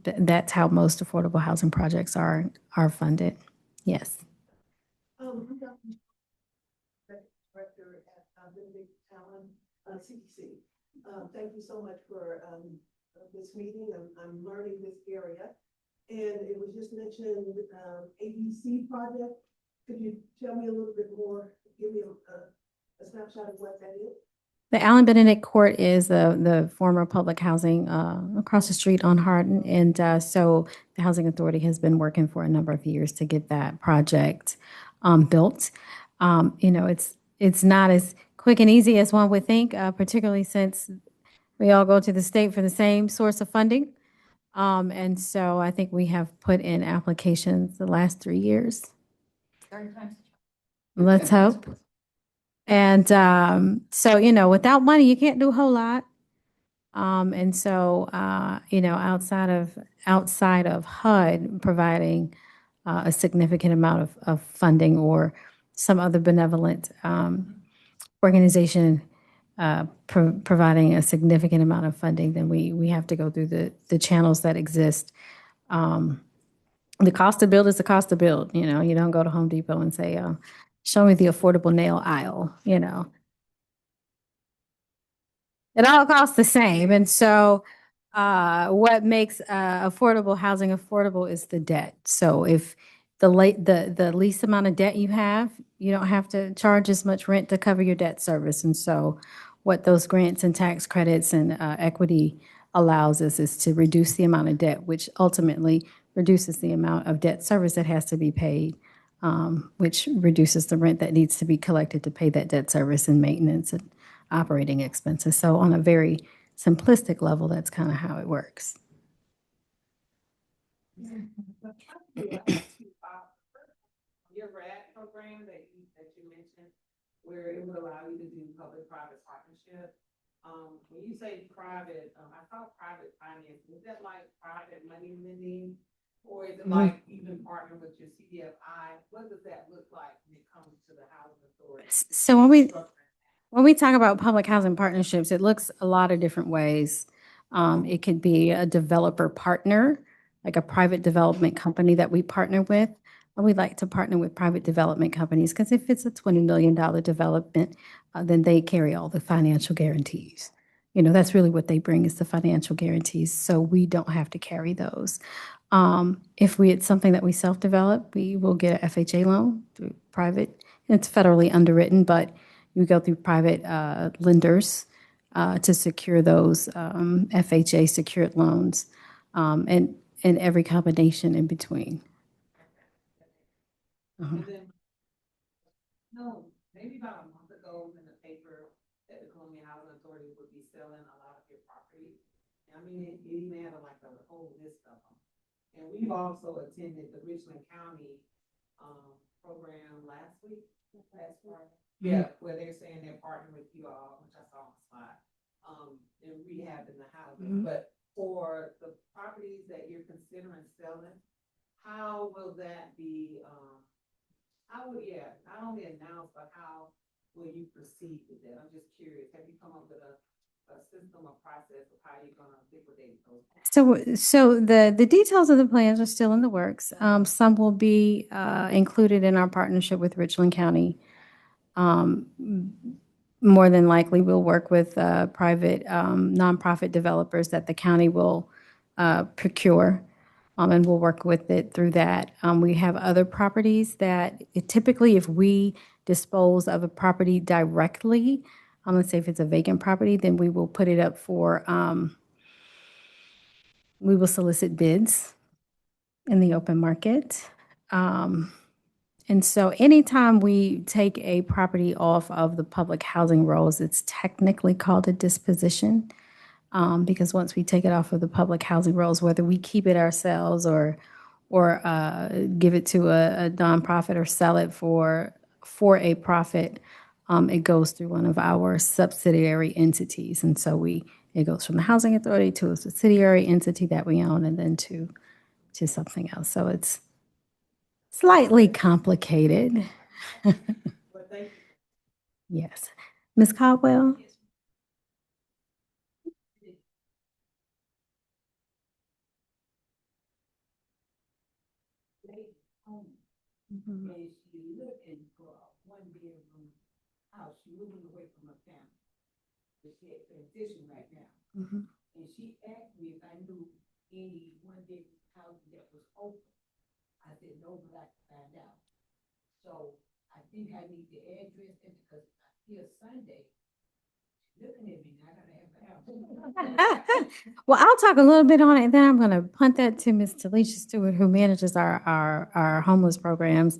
that's how most affordable housing projects are funded. Yes. Director at Benedict Allen, CDC. Thank you so much for this meeting. I'm learning this area. and it was just mentioned, ABC project. Could you tell me a little bit more, give me a snapshot of what that is? The Allen Benedict Court is the former public housing across the street on Hardin. And so the Housing Authority has been working for a number of years to get that project built. You know, it's not as quick and easy as one would think, particularly since we all go to the state for the same source of funding. And so I think we have put in applications the last 3 years. Let's hope. And so, you know, without money, you can't do a whole lot. And so, you know, outside of HUD providing a significant amount of funding or some other benevolent organization providing a significant amount of funding, then we have to go through the channels that exist. The cost to build is the cost to build. You know, you don't go to Home Depot and say, show me the affordable nail aisle, you know. It all costs the same. And so what makes affordable housing affordable is the debt. So if the least amount of debt you have, you don't have to charge as much rent to cover your debt service. And so what those grants and tax credits and equity allows us is to reduce the amount of debt, which ultimately reduces the amount of debt service that has to be paid, which reduces the rent that needs to be collected to pay that debt service and maintenance and operating expenses. So on a very simplistic level, that's kind of how it works. Your RAD program that you mentioned, where it would allow you to do public-private partnership. When you say private, I thought private finance, is that like private money lending? Or is it like even partner with your CDFI? What does that look like when it comes to the housing authority? So when we talk about public housing partnerships, it looks a lot of different ways. It could be a developer partner, like a private development company that we partner with. And we like to partner with private development companies because if it's a $20 million development, then they carry all the financial guarantees. You know, that's really what they bring is the financial guarantees. So we don't have to carry those. If it's something that we self-develop, we will get an FHA loan through private. It's federally underwritten, but you go through private lenders to secure those FHA secured loans, and every combination in between. And then, no, maybe about a month ago in the paper that the Columbia Housing Authority would be selling a lot of your property. I mean, it even had like a whole list of them. And we've also attended the Richland County program last week, last Friday. Yeah, where they're saying they're partnering with you all, which I saw on the slide, and rehabbing the housing. But for the properties that you're considering selling, how will that be, not only announced, but how will you proceed with that? I'm just curious, have you come up with a system or process of how you're gonna liquidate those? So the details of the plans are still in the works. Some will be included in our partnership with Richland County. More than likely, we'll work with private nonprofit developers that the county will procure, and we'll work with it through that. We have other properties that typically, if we dispose of a property directly, let's say if it's a vacant property, then we will put it up for, we will solicit bids in the open market. And so anytime we take a property off of the public housing rolls, it's technically called a disposition. Because once we take it off of the public housing rolls, whether we keep it ourselves or give it to a nonprofit or sell it for a profit, it goes through one of our subsidiary entities. And so it goes from the housing authority to a subsidiary entity that we own and then to something else. So it's slightly complicated. Yes. Ms. Caldwell? And she looking for a one-bedroom house, she moving away from her family. But she had transition right now. And she asked me if I knew any one-bedroom housing that was open. I said, no, but I can find out. So I think I need the address and because here Sunday, looking at me, I gotta have a house. Well, I'll talk a little bit on it, and then I'm going to punt that to Ms. Talisha Stewart, who manages our homeless programs.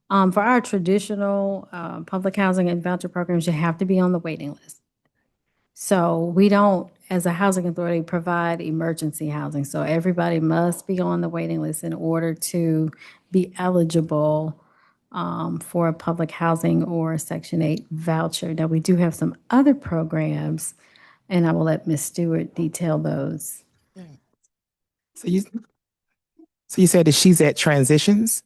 For our traditional public housing and voucher programs, you have to be on the waiting list. So we don't, as a housing authority, provide emergency housing. So everybody must be on the waiting list in order to be eligible for a public housing or a Section 8 voucher. Now, we do have some other programs, and I will let Ms. Stewart detail those. So you said that she's at Transitions?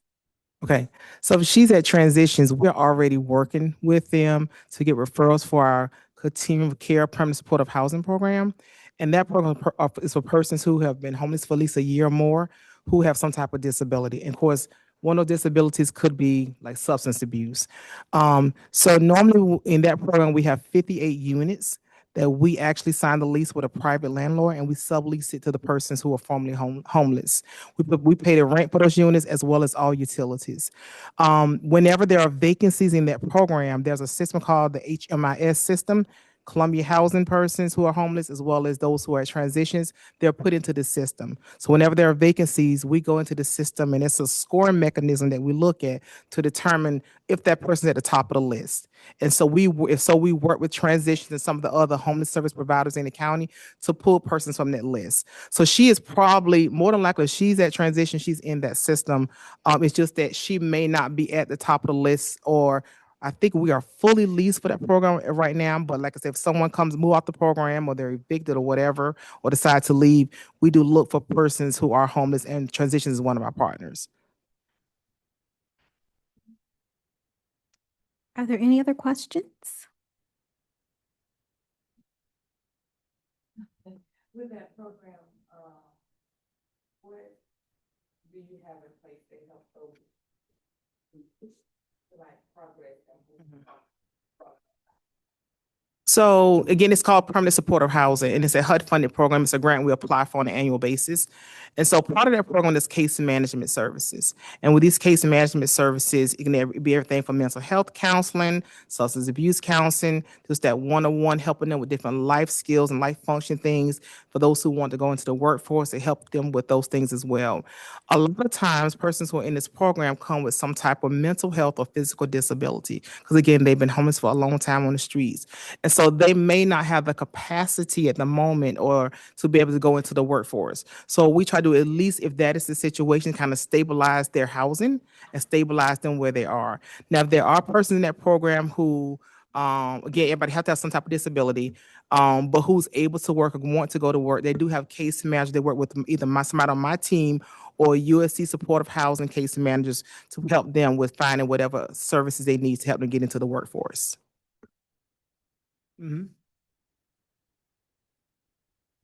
Okay, so if she's at Transitions, we're already working with them to get referrals for our continuum of care permanent supportive housing program. And that program is for persons who have been homeless for at least a year or more, who have some type of disability. And of course, one of those disabilities could be like substance abuse. So normally in that program, we have 58 units that we actually sign the lease with a private landlord and we sublease it to the persons who are formerly homeless. We pay the rent for those units as well as all utilities. Whenever there are vacancies in that program, there's a system called the HMIS system. Columbia Housing persons who are homeless, as well as those who are at Transitions, they're put into the system. So whenever there are vacancies, we go into the system and it's a scoring mechanism that we look at to determine if that person's at the top of the list. And so we work with Transitions and some of the other homeless service providers in the county to pull persons from that list. So she is probably more than likely, if she's at Transition, she's in that system. It's just that she may not be at the top of the list, or I think we are fully leased for that program right now. But like I said, if someone move out the program or they're evicted or whatever, or decide to leave, we do look for persons who are homeless, and Transitions is one of our partners. Are there any other questions? With that program, what do you have in place to help those like progress and So again, it's called Permanent Supportive Housing, and it's a HUD-funded program. It's a grant we apply for on an annual basis. And so part of that program is case management services. And with these case management services, it can be everything from mental health counseling, substance abuse counseling, just that one-on-one helping them with different life skills and life function things for those who want to go into the workforce, to help them with those things as well. A lot of times, persons who are in this program come with some type of mental health or physical disability, because again, they've been homeless for a long time on the streets. And so they may not have the capacity at the moment or to be able to go into the workforce. So we try to, at least if that is the situation, kind of stabilize their housing and stabilize them where they are. Now, if there are persons in that program who, again, everybody has to have some type of disability, but who's able to work or want to go to work, they do have case managers. They work with either somebody on my team or USC supportive housing case managers to help them with finding whatever services they need to help them get into the workforce. Mm-hmm.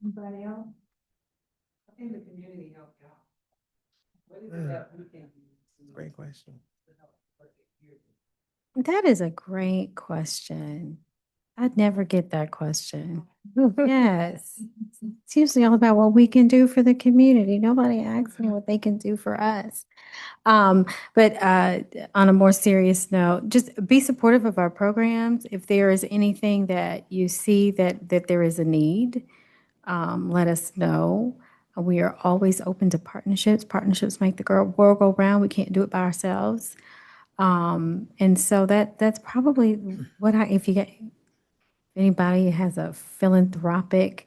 anybody else? I think the community helped y'all. What is it that we can do? Great question. To help with the community? That is a great question. I'd never get that question. Yes. It's usually all about what we can do for the community. Nobody asks me what they can do for us. But on a more serious note, just be supportive of our programs. If there is anything that you see that there is a need, let us know. We are always open to partnerships. Partnerships make the world go round. We can't do it by ourselves. And so that's probably what if you get anybody has a philanthropic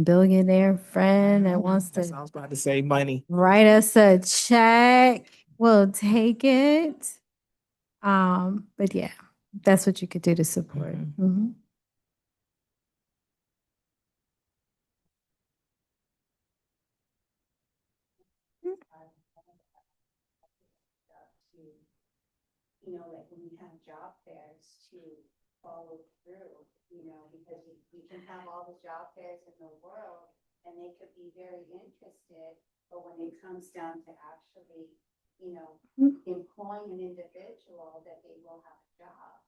billionaire friend that wants I to was about to say money. write us a check, we'll take it. But yeah, that's what you could do to support. Mhm. You know, like when we have job fairs to follow through, you know, because we can have all the job fairs in the world and they could be very interested, but when it comes down to actually, you know, employing an individual, that they will have a job.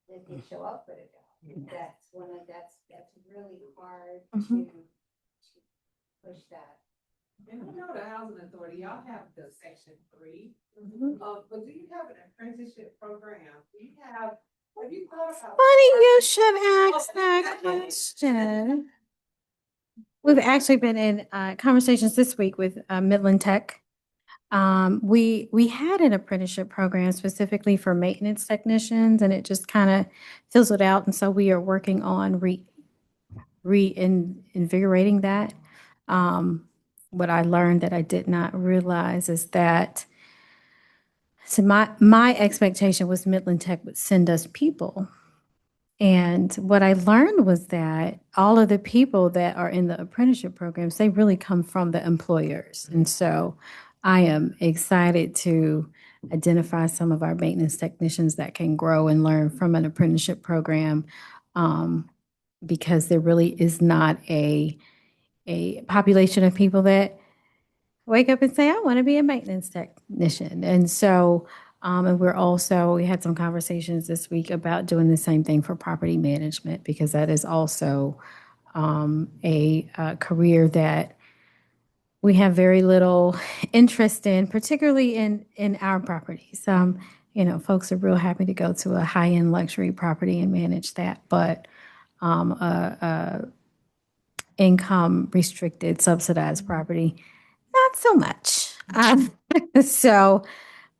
That they show up for the job. That's really hard to push that And I know the housing authority, y'all have the section 3, but do you have an apprenticeship program? Do you have you thought about? Funny you should ask that question. We've actually been in conversations this week with Midland Tech. We had an apprenticeship program specifically for maintenance technicians, and it just kind of fizzled out. And so we are working on reinvigorating that. What I learned that I did not realize is that so my expectation was Midland Tech would send us people. And what I learned was that all of the people that are in the apprenticeship programs, they really come from the employers. And so I am excited to identify some of our maintenance technicians that can grow and learn from an apprenticeship program, because there really is not a population of people that wake up and say, I want to be a maintenance technician. And so, and we had some conversations this week about doing the same thing for property management, because that is also a career that we have very little interest in, particularly in our properties. Folks are real happy to go to a high-end luxury property and manage that, but income restricted, subsidized property, not so much. So,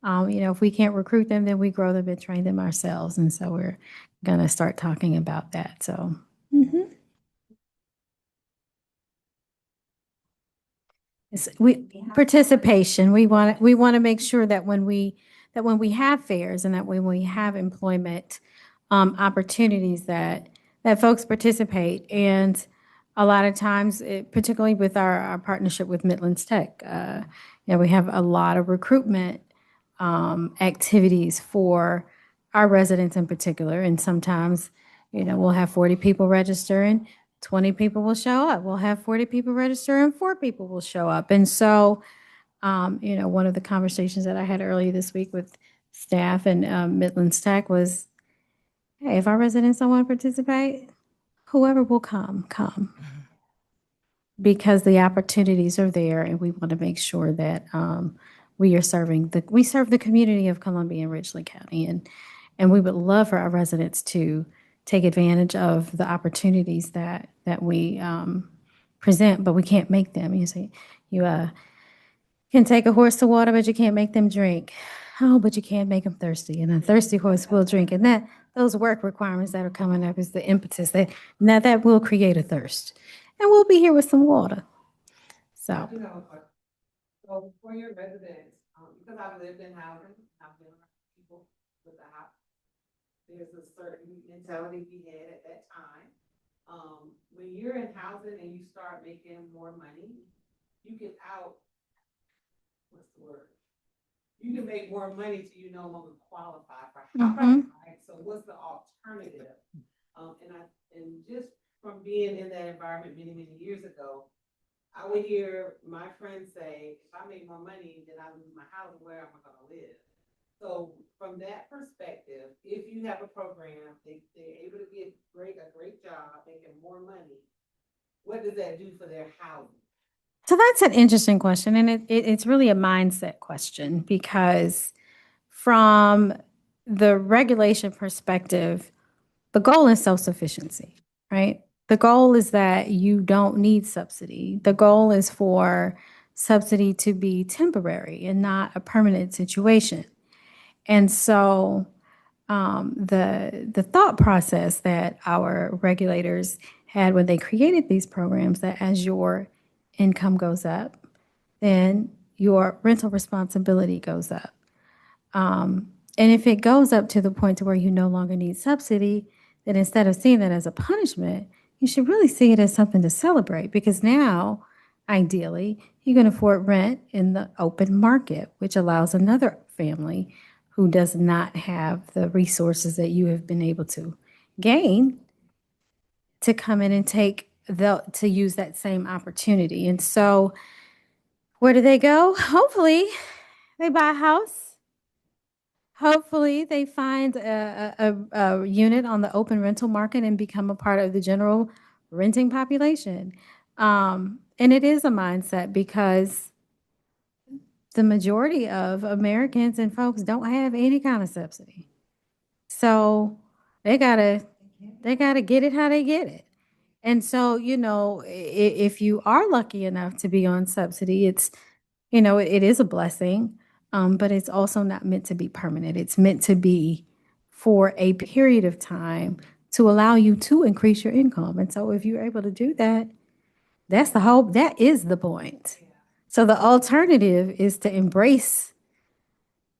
if we can't recruit them, then we grow them and train them ourselves. And so we're going to start talking about that. So, participation. We want to make sure that when we have fairs and that when we have employment opportunities, that folks participate. And a lot of times, particularly with our partnership with Midlands Tech, we have a lot of recruitment activities for our residents in particular. And sometimes, we'll have 40 people register and 20 people will show up. We'll have 40 people register and 4 people will show up. And so, one of the conversations that I had earlier this week with staff and Midlands Tech was, hey, if our residents don't want to participate, whoever will come. Because the opportunities are there, and we want to make sure that we serve the community of Columbia and Ridgely County, and we would love for our residents to take advantage of the opportunities that we present, but we can't make them. You see, you can take a horse to water, but you can't make them drink. Oh, but you can't make them thirsty, and a thirsty horse will drink. And those work requirements that are coming up is the impetus that will create a thirst. And we'll be here with some water. So. I do have a question. So for your residents, because I've lived in housing, I've been around people with the house. There's a certain mentality we had at that time. When you're in housing and you start making more money, you get out. What's the word? You can make more money till you no longer qualify for housing, right? So what's the alternative? And just from being in that environment many, many years ago, I would hear my friends say, if I make more money, then I lose my house, where am I gonna live? So from that perspective, if you have a program, they're able to get a great job, making more money, what does that do for their housing? So that's an interesting question, and it's really a mindset question, because from the regulation perspective, the goal is self-sufficiency, right? The goal is that you don't need subsidy. The goal is for subsidy to be temporary and not a permanent situation. And so the thought process that our regulators had when they created these programs, that as your income goes up, then your rental responsibility goes up. And if it goes up to the point to where you no longer need subsidy, then instead of seeing that as a punishment, you should really see it as something to celebrate, because now, ideally, you can afford rent in the open market, which allows another family who does not have the resources that you have been able to gain to come in and to use that same opportunity. And so where do they go? Hopefully they buy a house. Hopefully they find a unit on the open rental market and become a part of the general renting population. And And it is a mindset because the majority of Americans and folks don't have any kind of subsidy. So they gotta get it how they get it. And so, if you are lucky enough to be on subsidy, it's, it is a blessing, but it's also not meant to be permanent. It's meant to be for a period of time to allow you to increase your income. And so if you're able to do that, that is the point. So the alternative is to embrace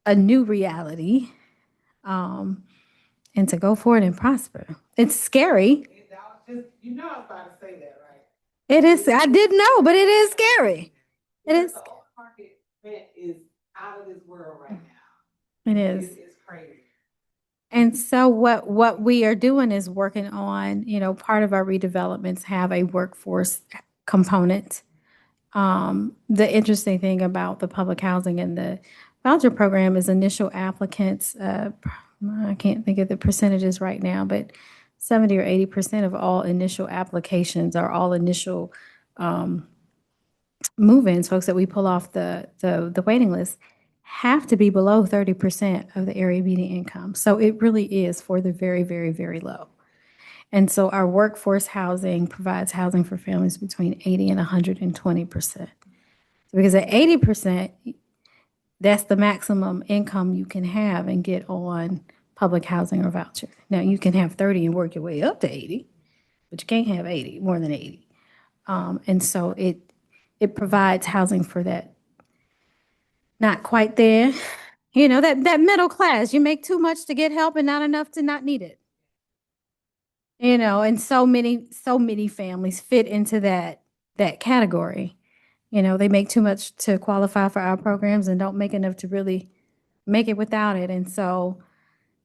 a new reality, and to go for it and prosper. It's scary. You know I was about to say that, right? It is. I didn't know, but it is scary. It is. The off-market rent is out of this world right now. It is. It's crazy. And so what we are doing is working on, part of our redevelopments have a workforce component. The interesting thing about the public housing and the voucher program is initial applicants, I can't think of the percentages right now, but 70 or 80% of all initial applications are all initial move-ins, folks that we pull off the waiting list, have to be below 30% of the area median income. So it really is for the very, very, very low. And so our workforce housing provides housing for families between 80 and 120%. Because at 80%, that's the maximum income you can have and get on public housing or voucher. Now, you can have 30 and work your way up to 80, but you can't have 80, more than 80. And so it provides housing for that, not quite there. That middle class, you make too much to get help and not enough to not need it. And so many families fit into that category. They make too much to qualify for our programs and don't make enough to really make it without it. And so,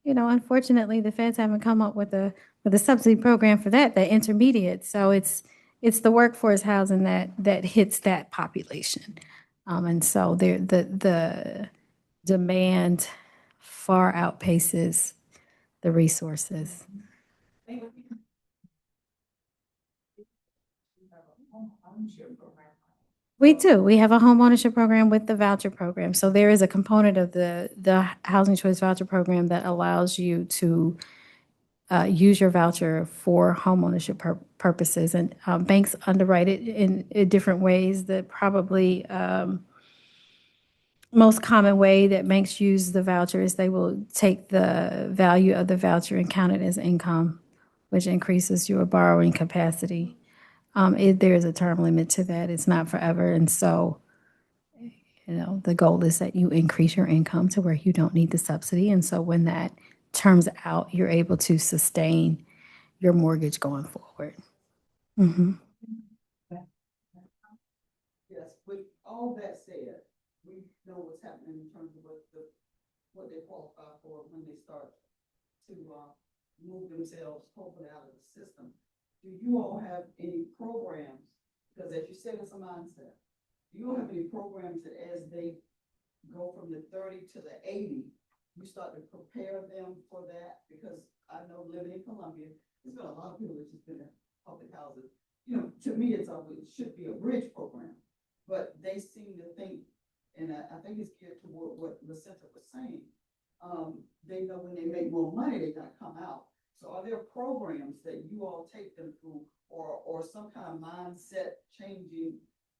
unfortunately, the feds haven't come up with a subsidy program for that intermediate. So it's the workforce housing that hits that population. And so the demand far outpaces the resources. We do. We have a home ownership program with the voucher program. So there is a component of the Housing Choice Voucher Program that allows you to use your voucher for home ownership purposes. And banks underwrite it in different ways. That probably most common way that banks use the voucher is they will take the value of the voucher and count it as income, which increases your borrowing capacity. There is a term limit to that. It's not forever. And so, the goal is that you increase your income to where you don't need the subsidy. And so when that terms out, you're able to sustain your mortgage going forward. Mm-hmm. Yes, with all that said, we know what's happening in terms of what they qualify for when they start to move themselves hopefully out of the system. Do you all have any programs, because as you said, it's a mindset, do you have any programs that as they go from the 30 to the 80, you start to prepare them for that? Because I know living in Columbia, there's been a lot of people that just been in public houses. To me, it should be a bridge program, but they seem to think, and I think it's geared toward what Lucinda was saying, they know when they make more money, they gotta come out. So are there programs that you all take them through, or some kind of mindset changing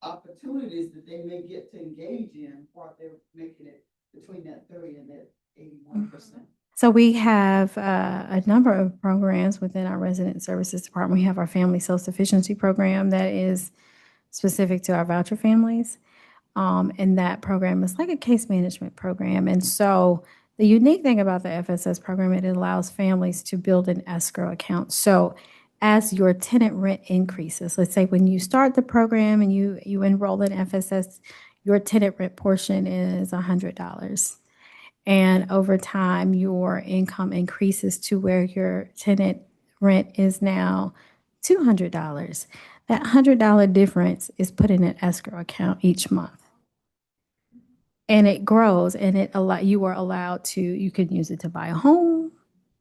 opportunities that they may get to engage in while they're making it between that 30 and that 81%? So we have a number of programs within our resident services department. We have our family self-sufficiency program that is specific to our voucher families. And that program is like a case management program. And so the unique thing about the FSS program, it allows families to build an escrow account. So as your tenant rent increases, let's say when you start the program and you enroll in FSS, your tenant rent portion is $100. And over time, your income increases to where your tenant rent is now $200. That $100 difference is put in an escrow account each month. And it grows, and you are allowed to, you can use it to buy a home,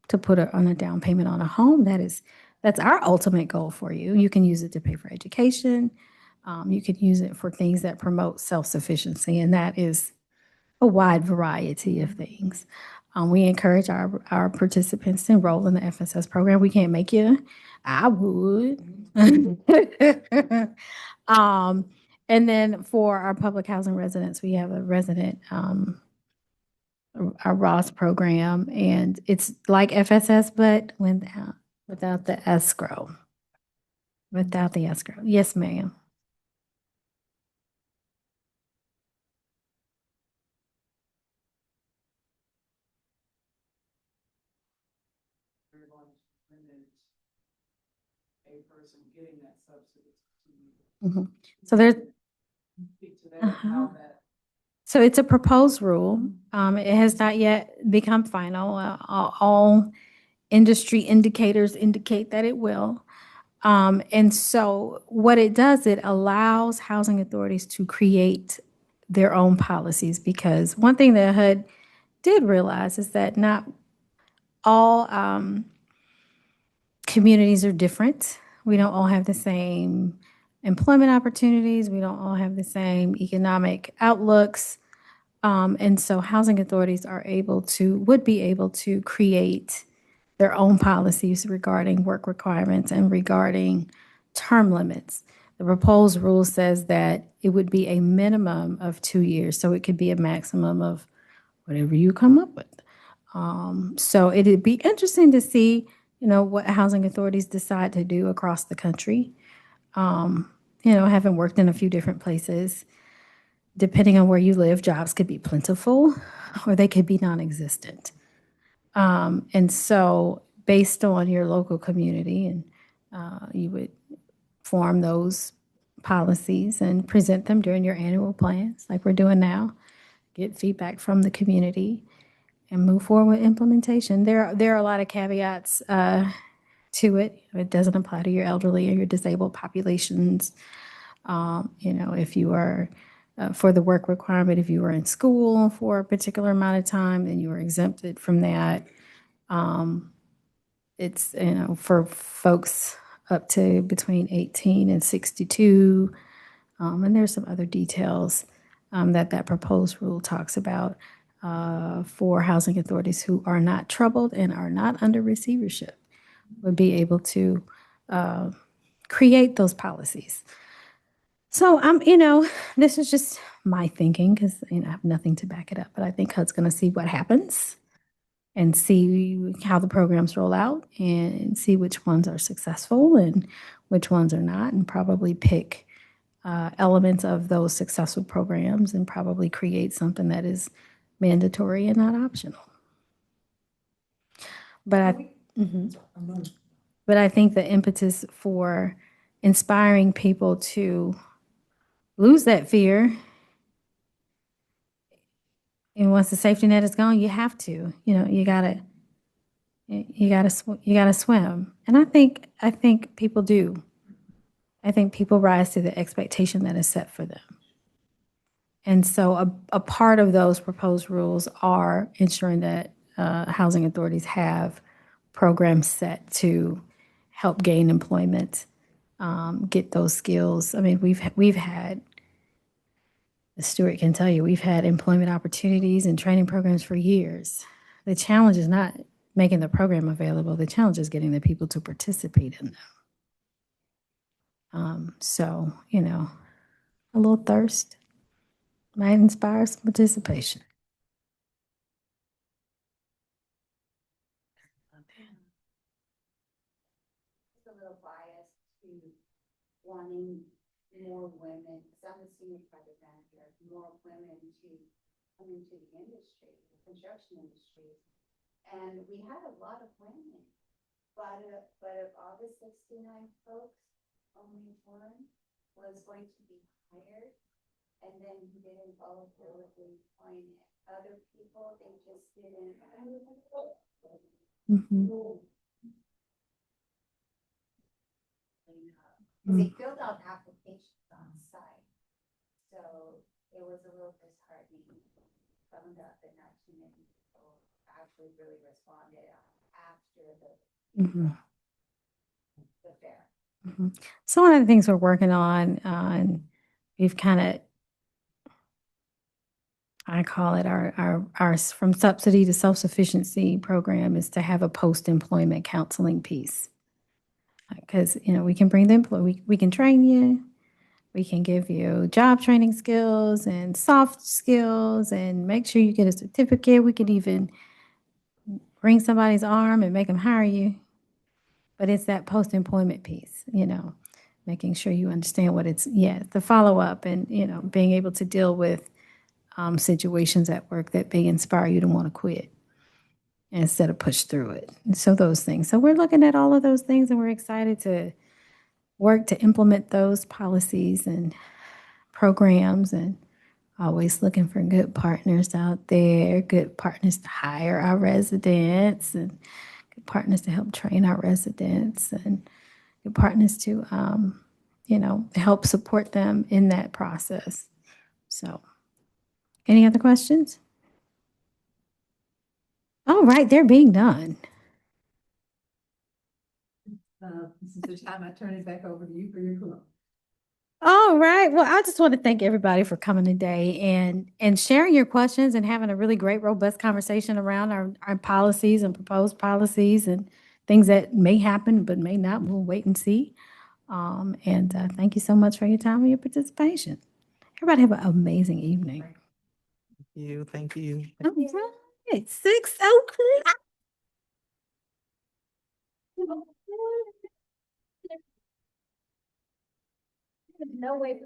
to put on a down payment on a home. That's our ultimate goal for you. You can use it to pay for education. You could use it for things that promote self-sufficiency, and that is a wide variety of things. We encourage our participants to enroll in the FSS program. We can't make you. I would. And then for our public housing residents, we have a resident, our ROS program, and it's like FSS, but without the escrow. Without the escrow. Yes, ma'am. We're going to limit a person getting that subsidy to Mhm. So there's, speak to that, how that. so it's a proposed rule. It has not yet become final. All industry indicators indicate that it will. And so what it does, it allows housing authorities to create their own policies, because one thing that HUD did realize is that not all communities are different. We don't all have the same employment opportunities. We don't all have the same economic outlooks. And so housing authorities would be able to create their own policies regarding work requirements and regarding term limits. The proposed rule says that it would be a minimum of 2 years, so it could be a maximum of whatever you come up with. So it'd be interesting to see, what housing authorities decide to do across the country. Having worked in a few different places, depending on where you live, jobs could be plentiful or they could be non-existent. And so based on your local community, and you would form those policies and present them during your annual plans, like we're doing now, get feedback from the community, and move forward with implementation. There are a lot of caveats to it. It doesn't apply to your elderly or your disabled populations. If you are for the work requirement, if you were in school for a particular amount of time, then you are exempted from that. It's, for folks up to between 18 and 62. And there's some other details that proposed rule talks about for housing authorities who are not troubled and are not under receivership, would be able to create those policies. So this is just my thinking, because I have nothing to back it up, but I think HUD's going to see what happens and see how the programs roll out and see which ones are successful and which ones are not, and probably pick elements of those successful programs and probably create something that is mandatory and not optional. But I think the impetus for inspiring people to lose that fear, and once the safety net is gone, you have to, you gotta swim. And I think people do. I think people rise to the expectation that is set for them. And so a part of those proposed rules are ensuring that housing authorities have programs set to help gain employment, get those skills. I mean, we've had, Stuart can tell you, we've had employment opportunities and training programs for years. The challenge is not making the program available. The challenge is getting the people to participate in them. So, a little thirst might inspire some participation. It's a little biased to wanting more women, because I'm a senior project manager, more women to come into the industry, the construction industry. And we had a lot of women, but of all the 69 folks, only one was going to be hired, and then he didn't follow through with the employment. Other people, they just didn't. They filled out applications on site, so it was a little disheartening. Found out that not too many people actually really responded after the fair. So one of the things we're working on, and we've kind of, I call it our from subsidy to self-sufficiency program, is to have a post-employment counseling piece. Because, we can bring the employee, we can train you, we can give you job training skills and soft skills and make sure you get a certificate. We could even bring somebody's arm and make them hire you. But it's that post-employment piece, making sure you understand what it's, the follow-up and, being able to deal with situations at work that may inspire you to want to quit instead of push through it. And so those things. So we're looking at all of those things and we're excited to work to implement those policies and programs, and always looking for good partners out there, good partners to hire our residents and good partners to help train our residents and good partners to, help support them in that process. So, any other questions? All right, they're being done. This is the time I turn it back over to you for your close. All right. Well, I just want to thank everybody for coming today and sharing your questions and having a really great, robust conversation around our policies and proposed policies and things that may happen but may not. We'll wait and see. Thank you so much for your time and your participation. Everybody have an amazing evening. Thank you. All right, 6:00. No way.